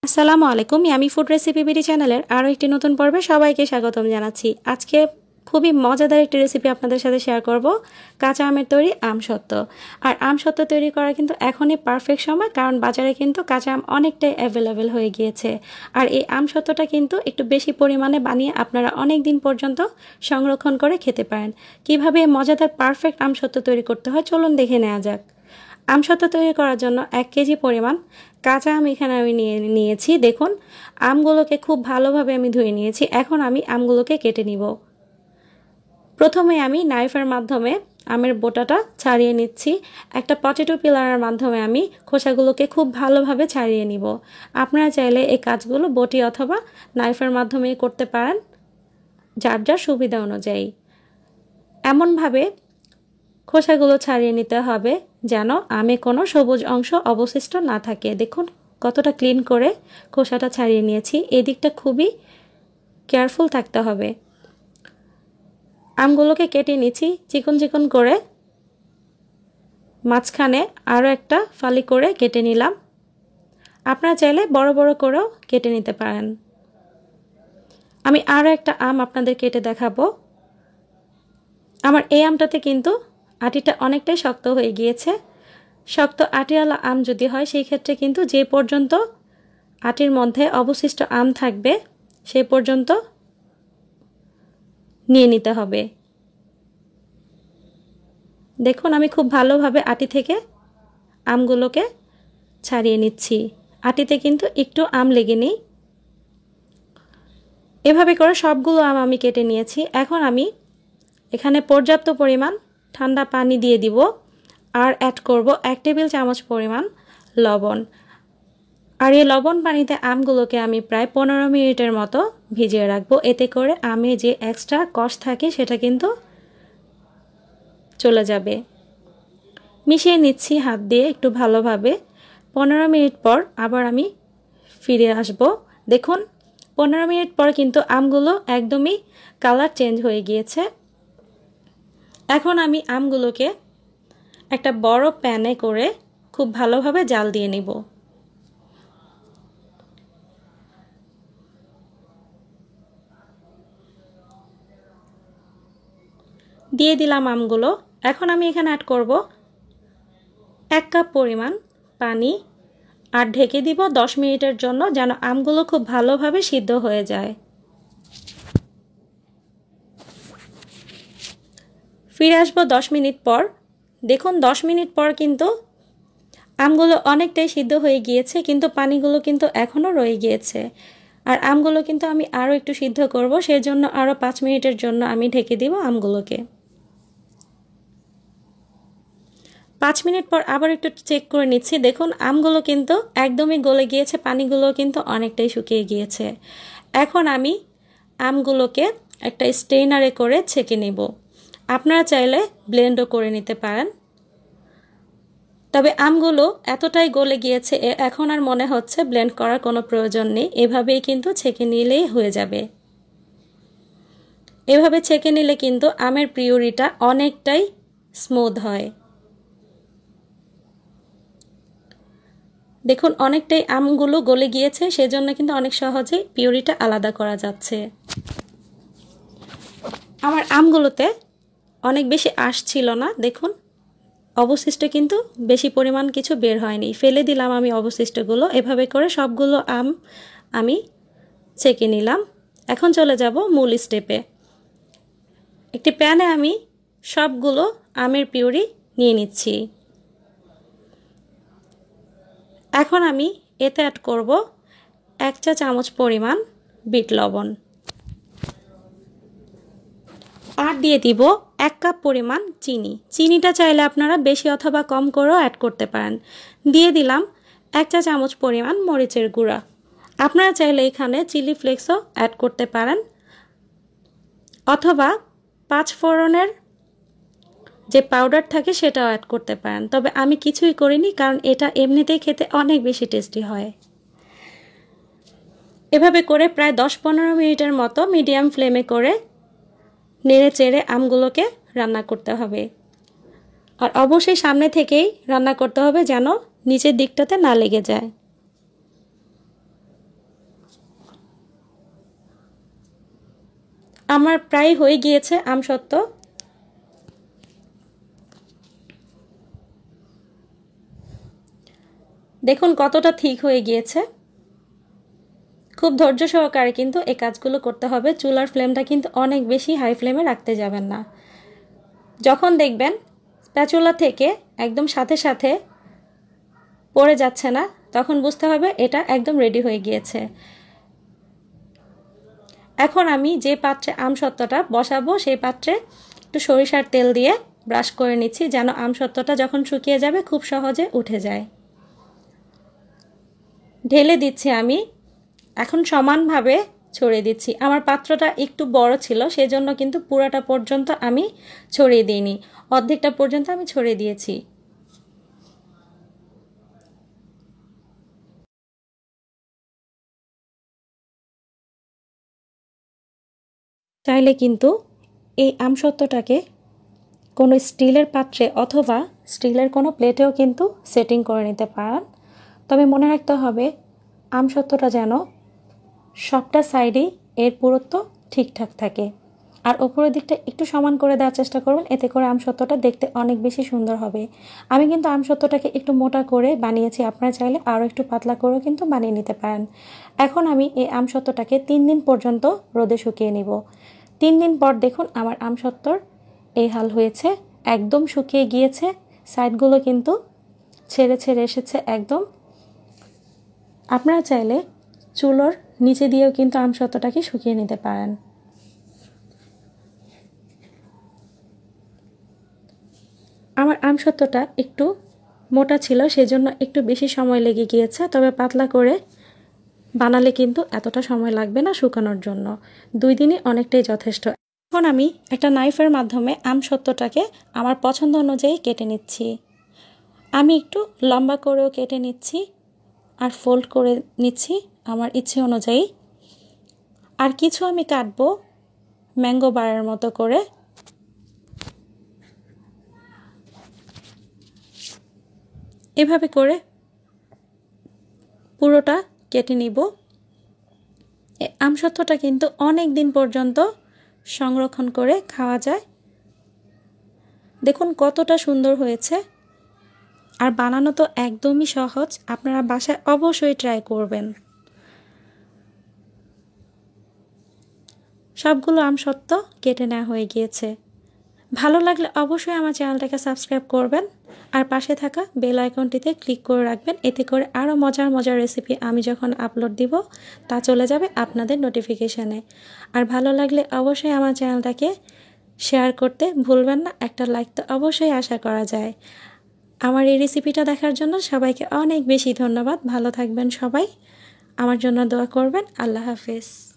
আসসালামু আলাইকুম yummy food recipe BD চ্যানেলের আরও একটি নতুন পর্বে সবাইকে স্বাগতম জানাচ্ছি। আজকে খুবই মজাদার একটি রেসিপি আপনাদের সাথে শেয়ার করব, কাঁচা আমের তৈরি আমসত্ত্ব। আর আমসত্ত্ব তৈরি করা কিন্তু এখনই পারফেক্ট সময়, কারণ বাজারে কিন্তু কাঁচা আম অনেকটাই অ্যাভেলেবেল হয়ে গিয়েছে। আর এই আমসত্ত্বটা কিন্তু একটু বেশি পরিমাণে বানিয়ে আপনারা অনেক দিন পর্যন্ত সংরক্ষণ করে খেতে পারেন। কিভাবে মজাদার পারফেক্ট আমসত্ত্ব তৈরি করতে হয় চলুন দেখে নেওয়া যাক। আমসত্ত্ব তৈরি করার জন্য 1 কেজি পরিমাণ কাঁচা আম এখানে আমি নিয়েছি। দেখুন, আমগুলোকে খুব ভালোভাবে আমি ধুয়ে নিয়েছি। এখন আমি আমগুলোকে কেটে নিব। প্রথমে আমি নাইফের মাধ্যমে আমের বোটাটা ছাড়িয়ে নিচ্ছি। একটা পটেটো পিলারের মাধ্যমে আমি খোসাগুলোকে খুব ভালোভাবে ছাড়িয়ে নিব। আপনারা চাইলে এই কাজগুলো বটি অথবা নাইফের মাধ্যমে করতে পারেন, যার যার সুবিধা অনুযায়ী। এমনভাবে খোসাগুলো ছাড়িয়ে নিতে হবে যেন আমে কোনো সবুজ অংশ অবশিষ্ট না থাকে। দেখুন কতটা ক্লিন করে খোসাটা ছাড়িয়ে নিয়েছি। এই দিকটা খুবই কেয়ারফুল থাকতে হবে। আমগুলোকে কেটে নিচ্ছি চিকন চিকন করে, মাঝখানে আরও একটা ফালি করে কেটে নিলাম। আপনারা চাইলে বড় বড় করেও কেটে নিতে পারেন। আমি আরও একটা আম আপনাদের কেটে দেখাবো। আমার এই আমটাতে কিন্তু আটিটা অনেকটাই শক্ত হয়ে গিয়েছে। শক্ত আটিওয়ালা আম যদি হয় সেই ক্ষেত্রে কিন্তু যে পর্যন্ত আটির মধ্যে অবশিষ্ট আম থাকবে সেই পর্যন্ত নিয়ে নিতে হবে। দেখুন আমি খুব ভালোভাবে আটি থেকে আমগুলোকে ছাড়িয়ে নিচ্ছি। আটিতে কিন্তু একটু আম লেগে নেই। এভাবে করে সবগুলো আম আমি কেটে নিয়েছি। এখন আমি এখানে পর্যাপ্ত পরিমাণ ঠান্ডা পানি দিয়ে দিব আর অ্যাড করব 1 টেবিল চামচ পরিমাণ লবণ। আর এই লবণ পানিতে আমগুলোকে আমি প্রায় 15 মিনিটের মতো ভিজিয়ে রাখবো। এতে করে আমে যে এক্সট্রা কষ থাকে সেটা কিন্তু চলে যাবে। মিশিয়ে নিচ্ছি হাত দিয়ে একটু ভালোভাবে। 15 মিনিট পর আবার আমি ফিরে আসব। দেখুন 15 মিনিট পর কিন্তু আমগুলো একদমই কালার চেঞ্জ হয়ে গিয়েছে। এখন আমি আমগুলোকে একটা বড় প্যানে করে খুব ভালোভাবে জাল দিয়ে নিব। দিয়ে দিলাম আমগুলো। এখন আমি এখানে অ্যাড করব 1 কাপ পরিমাণ পানি আর ঢেকে দিব 10 মিনিটের জন্য, যেন আমগুলো খুব ভালোভাবে সিদ্ধ হয়ে যায়। ফিরে আসবো 10 মিনিট পর। দেখুন 10 মিনিট পর কিন্তু আমগুলো অনেকটাই সিদ্ধ হয়ে গিয়েছে, কিন্তু পানিগুলো কিন্তু এখনও রয়ে গিয়েছে। আর আমগুলো কিন্তু আমি আরও একটু সিদ্ধ করব, সেজন্য আরও 5 মিনিটের জন্য আমি ঢেকে দিব আমগুলোকে। 5 মিনিট পর আবার একটু চেক করে নিচ্ছি। দেখুন আমগুলো কিন্তু একদমই গলে গিয়েছে, পানিগুলো কিন্তু অনেকটাই শুকিয়ে গিয়েছে। এখন আমি আমগুলোকে একটা স্ট্রেনারে করে ছেঁকে নেব। আপনারা চাইলে ব্লেন্ডও করে নিতে পারেন। তবে আমগুলো এতটাই গলে গিয়েছে এখন আর মনে হচ্ছে ব্লেন্ড করার কোনো প্রয়োজন নেই। এভাবেই কিন্তু ছেঁকে নিলেই হয়ে যাবে। এভাবে ছেঁকে নিলে কিন্তু আমের পিউরিটা অনেকটাই স্মুথ হয়। দেখুন অনেকটাই আমগুলো গলে গিয়েছে, সেজন্য কিন্তু অনেক সহজেই পিউরিটা আলাদা করা যাচ্ছে। আমার আমগুলোতে অনেক বেশি আঁশ ছিল না। দেখুন অবশিষ্ট কিন্তু বেশি পরিমাণ কিছু বের হয়নি, ফেলে দিলাম আমি অবশিষ্টগুলো। এভাবে করে সবগুলো আম আমি ছেঁকে নিলাম। এখন চলে যাব মূল স্টেপে। একটি প্যানে আমি সবগুলো আমের পিউরি নিয়ে নিচ্ছি। এখন আমি এতে অ্যাড করব 1 চা চামচ পরিমাণ বিট লবণ আর দিয়ে দিব 1 কাপ পরিমাণ চিনি। চিনিটা চাইলে আপনারা বেশি অথবা কম করেও অ্যাড করতে পারেন। দিয়ে দিলাম 1 চা চামচ পরিমাণ মরিচের গুঁড়া। আপনারা চাইলে এখানে চিলি ফ্লেক্সও অ্যাড করতে পারেন, অথবা 5 ফোড়নের যে পাউডার থাকে সেটাও অ্যাড করতে পারেন। তবে আমি কিছুই করিনি, কারণ এটা এমনিতেই খেতে অনেক বেশি টেস্টি হয়। এভাবে করে প্রায় 10-15 মিনিটের মতো মিডিয়াম ফ্লেমে করে নেড়ে চেড়ে আমগুলোকে রান্না করতে হবে। আর অবশ্যই সামনে থেকেই রান্না করতে হবে যেন নিচের দিকটাতে না লেগে যায়। আমার প্রায় হয়ে গিয়েছে আমসত্ত্ব। দেখুন কতটা ঠিক হয়ে গিয়েছে। খুব ধৈর্য সহকারে কিন্তু এই কাজগুলো করতে হবে। চুলার ফ্লেমটা কিন্তু অনেক বেশি হাই ফ্লেমে রাখতে যাবেন না। যখন দেখবেন স্প্যাচুলা থেকে একদম সাথে সাথে পড়ে যাচ্ছে না, তখন বুঝতে হবে এটা একদম রেডি হয়ে গিয়েছে। এখন আমি যে পাত্রে আমসত্ত্বটা বসাবো সেই পাত্রে একটু সরিষার তেল দিয়ে ব্রাশ করে নিচ্ছি, যেন আমসত্ত্বটা যখন শুকিয়ে যাবে খুব সহজে উঠে যায়। ঢেলে দিচ্ছি আমি, এখন সমানভাবে ছড়িয়ে দিচ্ছি। আমার পাত্রটা একটু বড় ছিল, সেজন্য কিন্তু পুরাটা পর্যন্ত আমি ছড়িয়ে দিইনি, অর্ধেকটা পর্যন্ত আমি ছড়িয়ে দিয়েছি। চাইলে কিন্তু এই আমসত্ত্বটাকে কোনো স্টিলের পাত্রে অথবা স্টিলের কোনো প্লেটেও কিন্তু সেটিং করে নিতে পারেন। তবে মনে রাখতে হবে আমসত্ত্বটা যেন সবটা সাইডেই এর পুরুত্ব ঠিকঠাক থাকে। আর উপরের দিকটা একটু সমান করে দেওয়ার চেষ্টা করবেন, এতে করে আমসত্ত্বটা দেখতে অনেক বেশি সুন্দর হবে। আমি কিন্তু আমসত্ত্বটাকে একটু মোটা করে বানিয়েছি, আপনারা চাইলে আরও একটু পাতলা করেও কিন্তু বানিয়ে নিতে পারেন। এখন আমি এই আমসত্ত্বটাকে 3 দিন পর্যন্ত রোদে শুকিয়ে নিব। 3 দিন পর দেখুন আমার আমসত্ত্বর এই হাল হয়েছে, একদম শুকিয়ে গিয়েছে। সাইডগুলো কিন্তু ছেড়ে ছেড়ে এসেছে একদম। আপনারা চাইলে চুলোর নিচে দিয়েও কিন্তু আমসত্ত্বটাকে শুকিয়ে নিতে পারেন। আমার আমসত্ত্বটা একটু মোটা ছিল, সেজন্য একটু বেশি সময় লেগে গিয়েছে। তবে পাতলা করে বানালে কিন্তু এতটা সময় লাগবে না শুকানোর জন্য। 2 দিনই অনেকটাই যথেষ্ট। এখন আমি একটা নাইফের মাধ্যমে আমসত্ত্বটাকে আমার পছন্দ অনুযায়ী কেটে নিচ্ছি। আমি একটু লম্বা করেও কেটে নিচ্ছি আর ফোল্ড করে নিচ্ছি আমার ইচ্ছে অনুযায়ী। আর কিছু আমি কাটবো ম্যাঙ্গো বারের মতো করে। এভাবে করে পুরোটা কেটে নিব। আমসত্ত্বটা কিন্তু অনেক দিন পর্যন্ত সংরক্ষণ করে খাওয়া যায়। দেখুন কতটা সুন্দর হয়েছে। আর বানানো তো একদমই সহজ, আপনারা বাসায় অবশ্যই ট্রাই করবেন। সবগুলো আমসত্ত্ব কেটে নেওয়া হয়ে গিয়েছে। ভালো লাগলে অবশ্যই আমার চ্যানেলটাকে সাবস্ক্রাইব করবেন আর পাশে থাকা বেল আইকনটিতে ক্লিক করে রাখবেন, এতে করে আরও মজার মজার রেসিপি আমি যখন আপলোড দিব তা চলে যাবে আপনাদের নোটিফিকেশানে। আর ভালো লাগলে অবশ্যই আমার চ্যানেলটাকে শেয়ার করতে ভুলবেন না, একটা লাইক তো অবশ্যই আশা করা যায়। আমার এই রেসিপিটা দেখার জন্য সবাইকে অনেক বেশি ধন্যবাদ। ভালো থাকবেন সবাই, আমার জন্য দোয়া করবেন। আল্লাহ হাফেজ।